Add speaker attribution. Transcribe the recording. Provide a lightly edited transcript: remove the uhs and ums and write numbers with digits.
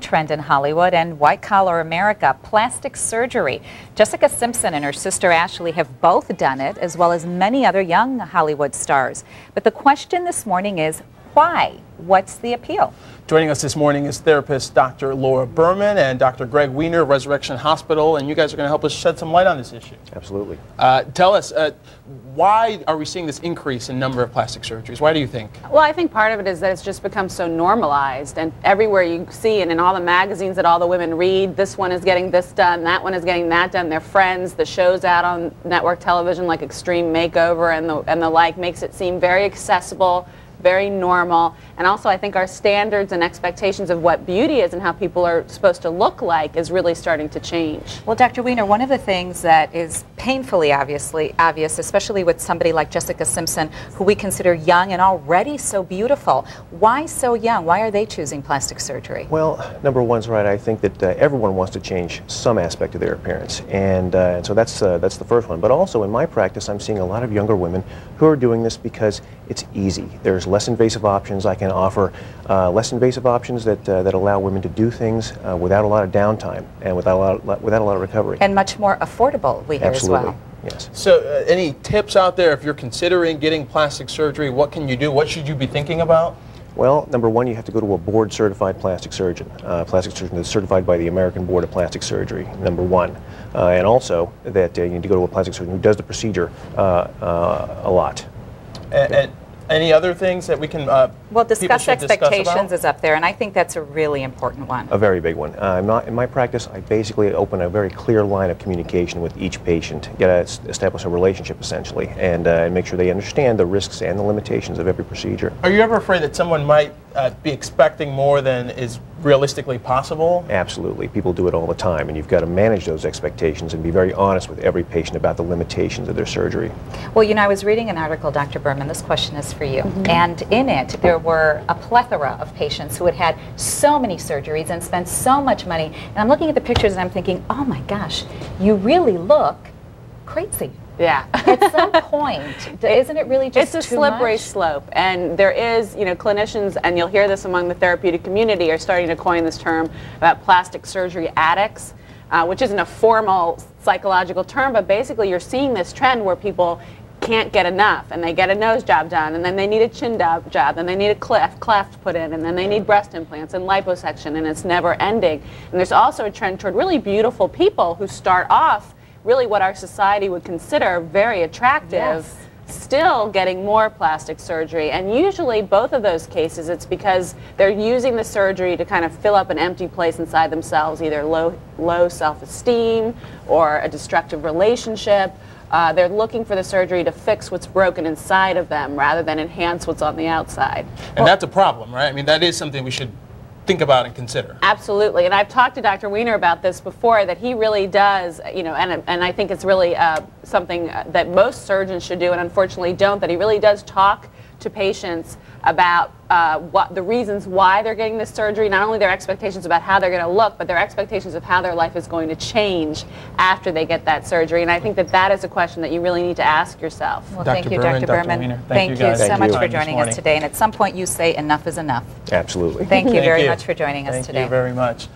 Speaker 1: Trend in Hollywood and white-collar America, plastic surgery. Jessica Simpson and her sister Ashley have both done it, as well as many other young Hollywood stars. But the question this morning is, why? What's the appeal?
Speaker 2: Joining us this morning is therapist Dr. Laura Berman and Dr. Greg Wiener, Resurrection Hospital, and you guys are going to help us shed some light on this issue.
Speaker 3: Absolutely.
Speaker 2: Tell us, why are we seeing this increase in number of plastic surgeries? Why do you think?
Speaker 4: Well, I think part of it is that it's just become so normalized, and everywhere you see, and in all the magazines that all the women read, this one is getting this done, that one is getting that done, their friends, the shows out on network television like Extreme Makeover and the like makes it seem very accessible, very normal, and also I think our standards and expectations of what beauty is and how people are supposed to look like is really starting to change.
Speaker 1: Well, Dr. Wiener, one of the things that is painfully obvious, especially with somebody like Jessica Simpson, who we consider young and already so beautiful, why so young? Why are they choosing plastic surgery?
Speaker 3: Well, number one's right. I think that everyone wants to change some aspect of their appearance, and so that's the first one. But also in my practice, I'm seeing a lot of younger women who are doing this because it's easy. There's less invasive options. I can offer less invasive options that allow women to do things without a lot of downtime and without a lot of recovery.
Speaker 1: And much more affordable, we hear.
Speaker 3: Absolutely.
Speaker 1: As well.
Speaker 3: Yes.
Speaker 2: So any tips out there if you're considering getting plastic surgery? What can you do? What should you be thinking about?
Speaker 3: Well, number one, you have to go to a board-certified plastic surgeon that's certified by the American Board of Plastic Surgery, number one. And also that you need to go to a plastic surgeon who does the procedure a lot.
Speaker 2: And any other things that we can
Speaker 1: well, discuss expectations
Speaker 2: about?
Speaker 1: is up there, and I think that's a really important one.
Speaker 3: A very big one. In my practice, I basically open a very clear line of communication with each patient, get to establish a relationship essentially, and make sure they understand the risks and the limitations of every procedure.
Speaker 2: Are you ever afraid that someone might be expecting more than is realistically possible?
Speaker 3: Absolutely. People do it all the time, and you've got to manage those expectations and be very honest with every patient about the limitations of their surgery.
Speaker 1: Well, you know, I was reading an article, Dr. Berman, this question is for you, and in it there were a plethora of patients who had had so many surgeries and spent so much money, and I'm looking at the pictures and I'm thinking, oh my gosh, you really look crazy.
Speaker 4: Yeah.
Speaker 1: At some point, isn't it really just
Speaker 4: It's a slippery slope, and there is, you know, clinicians, and you'll hear this among the therapeutic community, are starting to coin this term about plastic surgery addicts, which isn't a formal psychological term, but basically you're seeing this trend where people can't get enough, and they get a nose job done, and then they need a chin job, then they need a cleft put in, and then they need breast implants and liposuction, and it's never ending. And there's also a trend toward really beautiful people who start off really what our society would consider very attractive,
Speaker 1: yes,
Speaker 4: still getting more plastic surgery. And usually both of those cases, it's because they're using the surgery to kind of fill up an empty place inside themselves, either low self-esteem or a destructive relationship. They're looking for the surgery to fix what's broken inside of them rather than enhance what's on the outside.
Speaker 2: And that's a problem, right? I mean, that is something we should think about and consider.
Speaker 4: Absolutely, and I've talked to Dr. Wiener about this before, that he really does, you know, and I think it's really something that most surgeons should do, and unfortunately don't, that he really does talk to patients about what the reasons why they're getting this surgery, not only their expectations about how they're going to look, but their expectations of how their life is going to change after they get that surgery. And I think that that is a question that you really need to ask yourself.
Speaker 1: Well, thank you, Dr. Berman. Thank you so much for joining us today. And at some point you say enough is enough.
Speaker 3: Absolutely.
Speaker 1: Thank you very much for joining us today.
Speaker 2: Thank you very much.